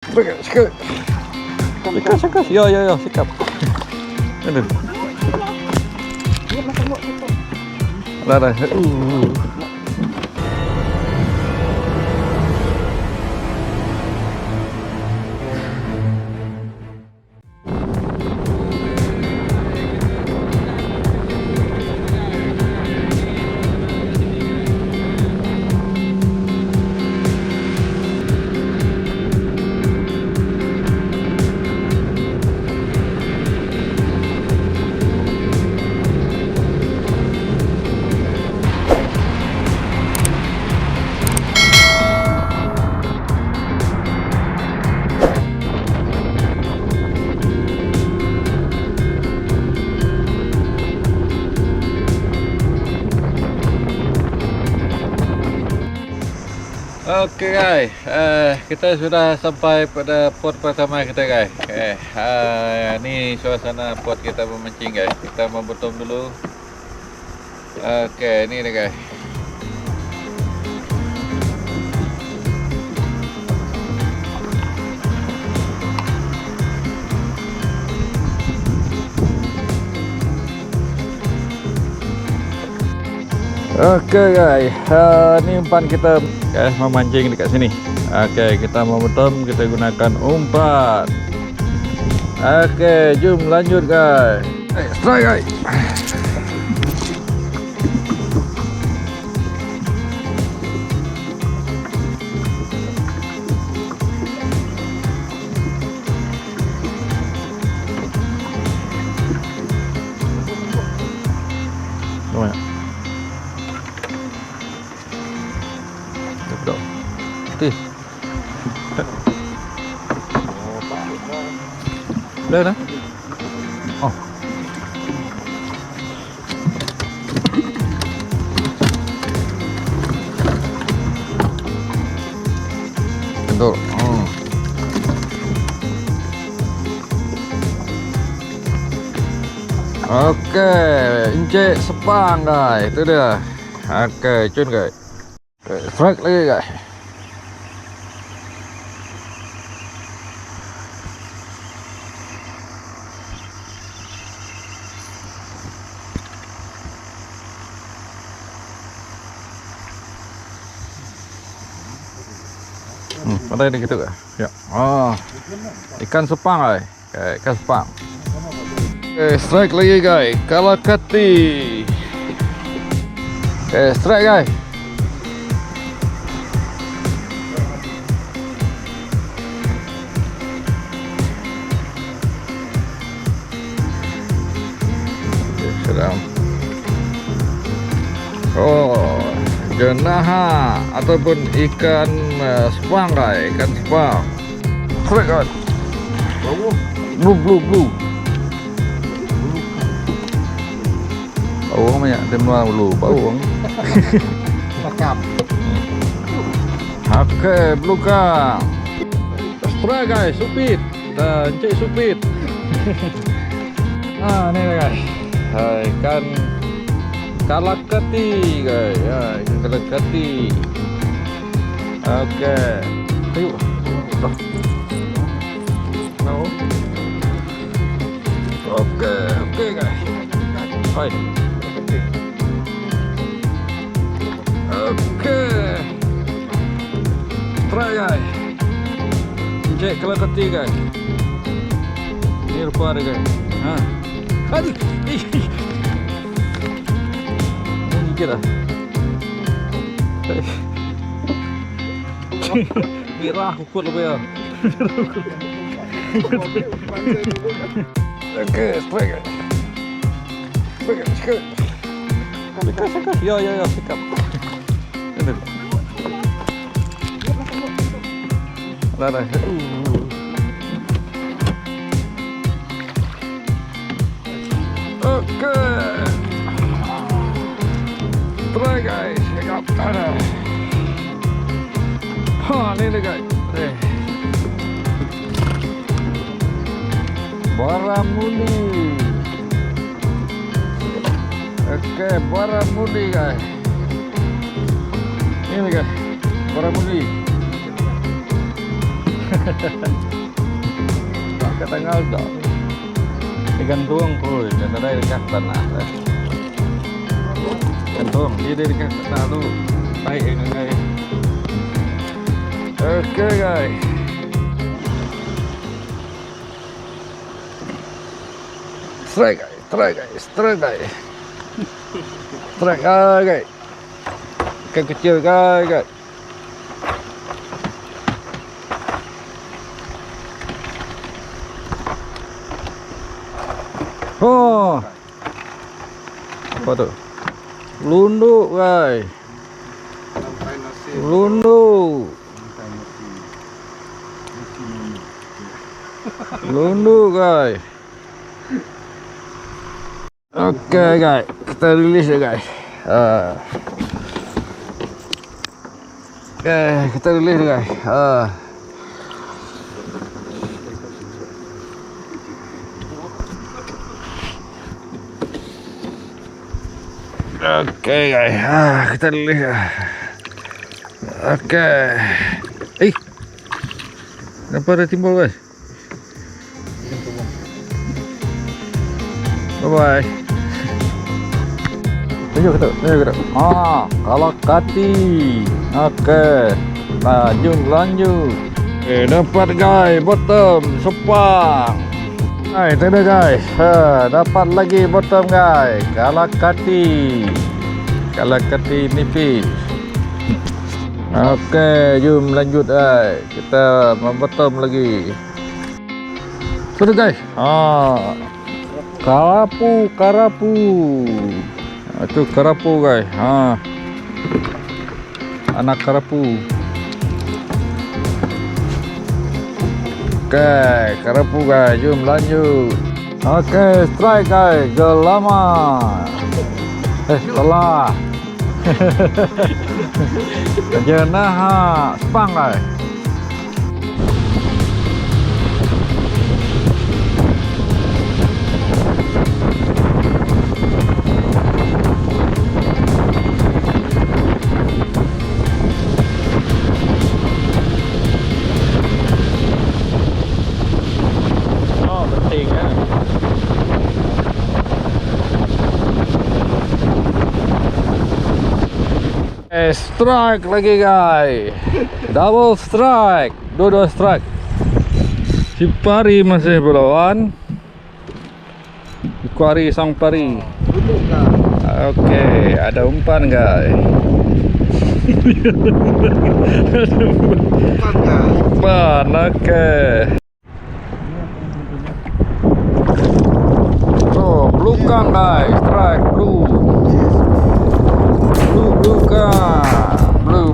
Sikap. Ya, sikap. Aduh. Dah. Oke guys, kita sudah sampai pada pot pertama kita guys. Ini suasana pot kita memancing guys. Kita memotong dulu. Oke, ini nih guys. Oke guys, ini umpan kita guys memancing dekat sini. Oke, kita memotong, kita gunakan umpan. Oke, jom lanjut guys. Strike guys. Putih. Dah dah. Oh. Betul. Oke, encik sepang guys. Itu dia. Oke, cun guys. Strike lagi guys. Pandai ni gitu kah? Ya. Oh. Ikan sepang guys. Okay, ikan sepang. Okay, strike lagi guys. Kalakati. Okay, strike guys. Okay, sedang. Oh. Jenahak ataupun ikan sepang guys, ikan sepang. Strike guys. Blue. Bau banyak temua dulu, bau. Pakam. Oke, blue kang. Strike guys, supit. Dan cek supit. Ini guys. Ikan kalakati guys, ya, ikan kalakati. Oke, ayo. Oke guys. Hai. Oke. Try guys. Cek kalakati guys. Ini rupa dia guys. Aduh. Kira Mira kukut lebih ya. Oke, strike. Sikap. Ya, sikap. Dah. Oke. Try guys, sikap. Ini guys. Barramundi. Oke, Barramundi guys. Ini guys, Barramundi. Pakai tanggal dok. Ikan tuang pun, dan ada dekat tanah. Ikan tuang, dia dekat tanah tu. Baik guys. Oke guys. Strike guys, strike guys, strike guys. Strike guys. Ikan kecil guys. Oh, apa tu? Lunduk guys. Lunduk. Lunduk guys. Oke guys, kita rilis ya guys. Oke, kita rilis guys. Oke guys, kita rilis ya. Oke. Kenapa ada timbul guys? Bye bye. Tunjuk kita. Kalakati. Oke. Lanjut. Dapat guys, bottom sepang. Hai, itu dah guys. Dapat lagi bottom guys. Kalakati nipis. Oke, jom lanjut guys. Kita membottom lagi. Sudah guys. Kerapu. Itu kerapu guys. Anak kerapu. Oke, kerapu guys. Jom lanjut. Oke, strike guys. Gelama. Salah. Jenahak. Spang guys. Strike lagi guys. Double strike. Dua strike. Si pari masih berlawan. Kuari sang pari. Oke, ada umpan guys. Umpan, oke. Oh, belukang guys. Strike blue. Blue.